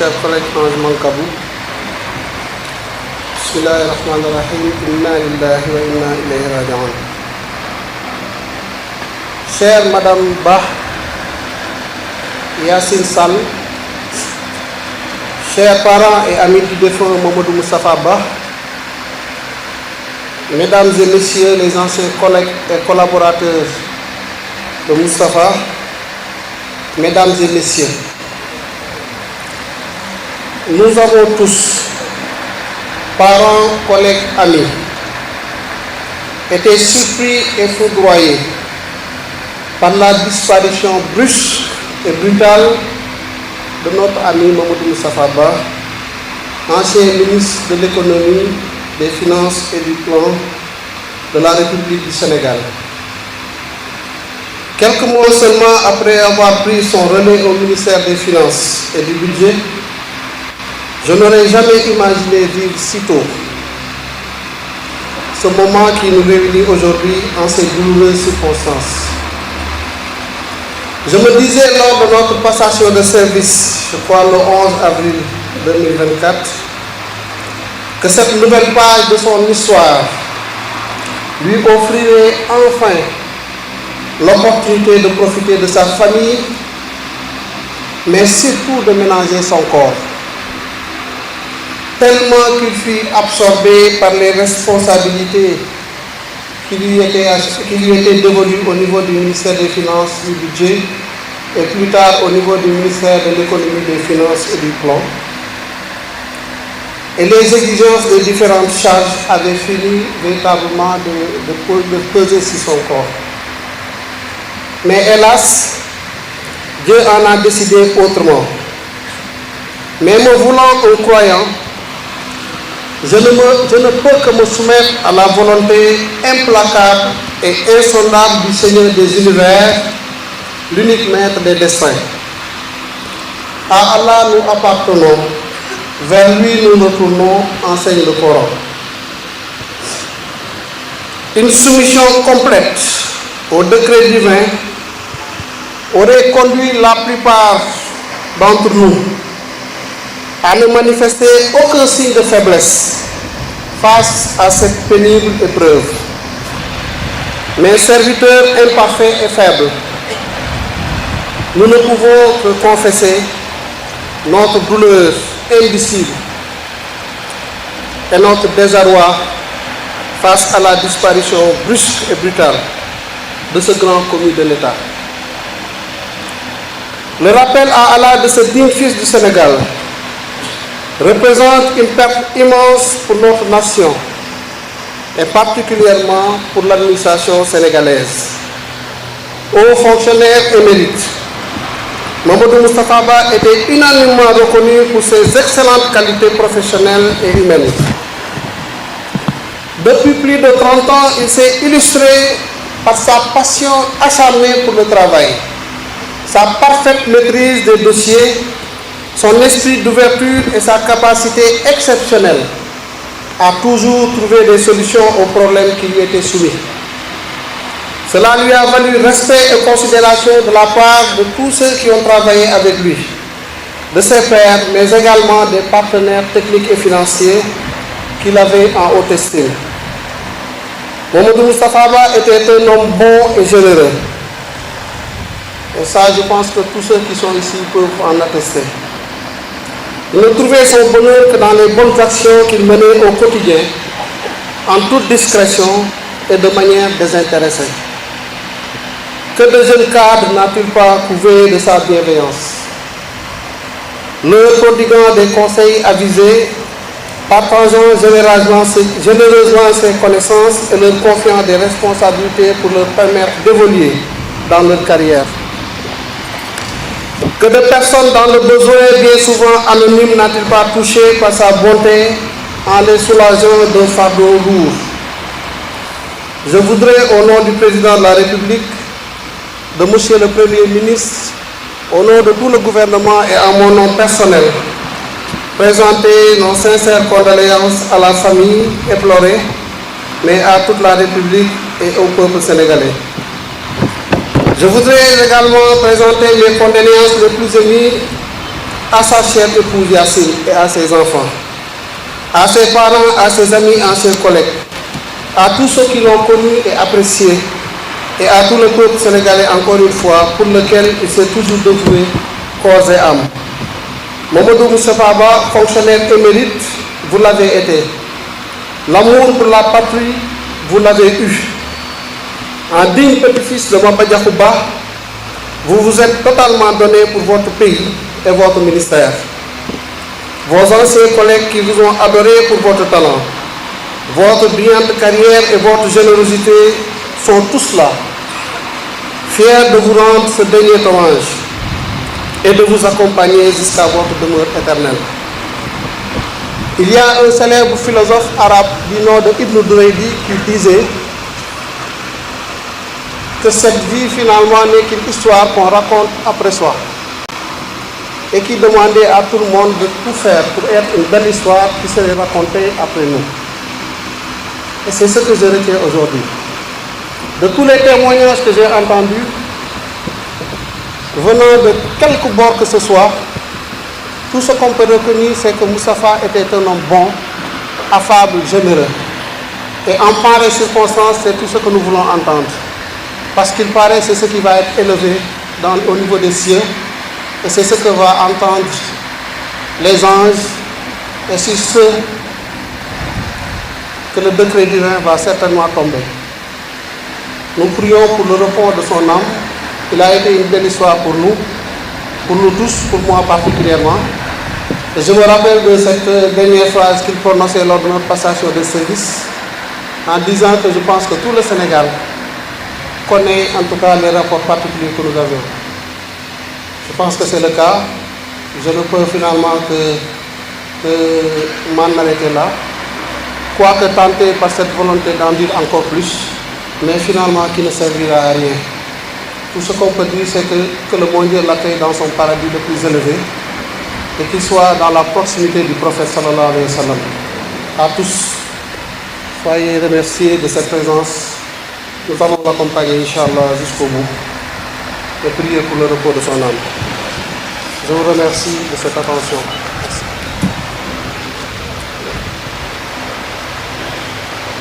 chers collègues Ange Mankabou. Bismillahirrahmanirrahim. Inna lillahi wa inna ilayhi raji'un. Chère Madame Bah, Yassine Sall, chers parents et amis du défunt Mamadou Moustapha Bah, Mesdames et Messieurs les anciens collègues et collaborateurs de Moustapha, Mesdames et Messieurs, nous avons tous, parents, collègues, amis, été surpris et foudroyés par la disparition brusque et brutale de notre ami Mamadou Moustapha Bah, ancien ministre de l'économie, des finances et du plan de la République du Sénégal. Quelques mois seulement après avoir pris son relais au ministère des Finances et du Budget, je n'aurais jamais imaginé vivre si tôt ce moment qui nous réunit aujourd'hui en ces douloureuses circonstances. Je me disais lors de notre passation de service, je crois le 11 avril 2024, que cette nouvelle page de son histoire lui offrirait enfin l'opportunité de profiter de sa famille, mais surtout de ménager son corps. Tellement qu'il fut absorbé par les responsabilités qui lui étaient dévolues au niveau du ministère des Finances et du Budget, et plus tard au niveau du ministère de l'économie, des Finances et du Plan. Et les exigences de différentes charges avaient fini véritablement de peser sur son corps. Mais hélas, Dieu en a décidé autrement. Mais me voulant un croyant, je ne peux que me soumettre à la volonté implacable et insondable du Seigneur des univers, l'unique maître des destins. À Allah nous appartenons, vers lui nous retournons, enseigne le Coran. Une soumission complète au décret divin aurait conduit la plupart d'entre nous à ne manifester aucun signe de faiblesse face à cette pénible épreuve. Mais serviteurs imparfaits et faibles, nous ne pouvons que confesser notre douleur indicible et notre désarroi face à la disparition brusque et brutale de ce grand commis de l'État. Le rappel à Allah de ce digne fils du Sénégal représente une perte immense pour notre nation et particulièrement pour l'administration sénégalaise. Hauts fonctionnaires émérites, Mamadou Moustapha Bah était unanimement reconnu pour ses excellentes qualités professionnelles et humaines. Depuis plus de 30 ans, il s'est illustré par sa passion acharnée pour le travail, sa parfaite maîtrise des dossiers, son esprit d'ouverture et sa capacité exceptionnelle à toujours trouver des solutions aux problèmes qui lui étaient soumis. Cela lui a valu respect et considération de la part de tous ceux qui ont travaillé avec lui, de ses pairs, mais également des partenaires techniques et financiers qu'il avait en haute estime. Mamadou Moustapha Bah était un homme bon et généreux. Et ça, je pense que tous ceux qui sont ici peuvent en attester. Il ne trouvait son bonheur que dans les bonnes actions qu'il menait au quotidien, en toute discrétion et de manière désintéressée. Que de jeunes cadres n'a-t-il pas couvé de sa bienveillance, leur prodiguant des conseils avisés, partageant généreusement ses connaissances et leur confiant des responsabilités pour leur permettre d'évoluer dans leur carrière. Que de personnes dans le besoin, bien souvent anonymes, n'a-t-il pas touché par sa bonté en les soulageant d'un fardeau lourd. Je voudrais, au nom du président de la République, de Monsieur le Premier ministre, au nom de tout le gouvernement et à mon nom personnel, présenter nos sincères condoléances à la famille éplorée, mais à toute la République et au peuple sénégalais. Je voudrais également présenter mes condoléances les plus émues à sa chère épouse Yassine et à ses enfants, à ses parents, à ses amis, anciens collègues, à tous ceux qui l'ont connu et apprécié, et à tout le peuple sénégalais encore une fois, pour lequel il s'est toujours dévoué corps et âme. Mamadou Moustapha Ba, fonctionnaire émérite, vous l'avez été. L'amour pour la patrie, vous l'avez eu. En digne petit-fils de Maba Diakhou Ba, vous vous êtes totalement donné pour votre pays et votre ministère. Vos anciens collègues qui vous ont adoré pour votre talent, votre brillante carrière et votre générosité sont tous là, fiers de vous rendre ce dernier hommage et de vous accompagner jusqu'à votre demeure éternelle. Il y a un célèbre philosophe arabe du nom de Ibn Duraydi qui disait que cette vie finalement n'est qu'une histoire qu'on raconte après soi, et qui demandait à tout le monde de tout faire pour être une belle histoire qui serait racontée après nous. Et c'est ce que je retiens aujourd'hui. De tous les témoignages que j'ai entendus, venant de quelque bord que ce soit, tout ce qu'on peut retenir, c'est que Moustapha était un homme bon, affable, généreux. Et en pareille circonstance, c'est tout ce que nous voulons entendre. Parce qu'il paraît, c'est ce qui va être élevé au niveau des cieux. Et c'est ce que vont entendre les anges. Et sur ceux que le décret divin va certainement tomber. Nous prions pour le repos de son âme. Il a été une belle histoire pour nous tous, pour moi particulièrement. Et je me rappelle de cette dernière phrase qu'il prononçait lors de notre passation de service, en disant que je pense que tout le Sénégal connaît en tout cas les rapports particuliers que nous avons. Je pense que c'est le cas. Je ne peux finalement que m'en arrêter là. Quoique tenté par cette volonté d'en dire encore plus, mais finalement qui ne servira à rien. Tout ce qu'on peut dire, c'est que le bon Dieu l'accueille dans son paradis le plus élevé et qu'il soit dans la proximité du prophète sallallahu alayhi wa sallam. À tous, soyez remerciés de cette présence. Nous allons l'accompagner, Inch'Allah, jusqu'au bout et prier pour le repos de son âme. Je vous remercie de cette attention.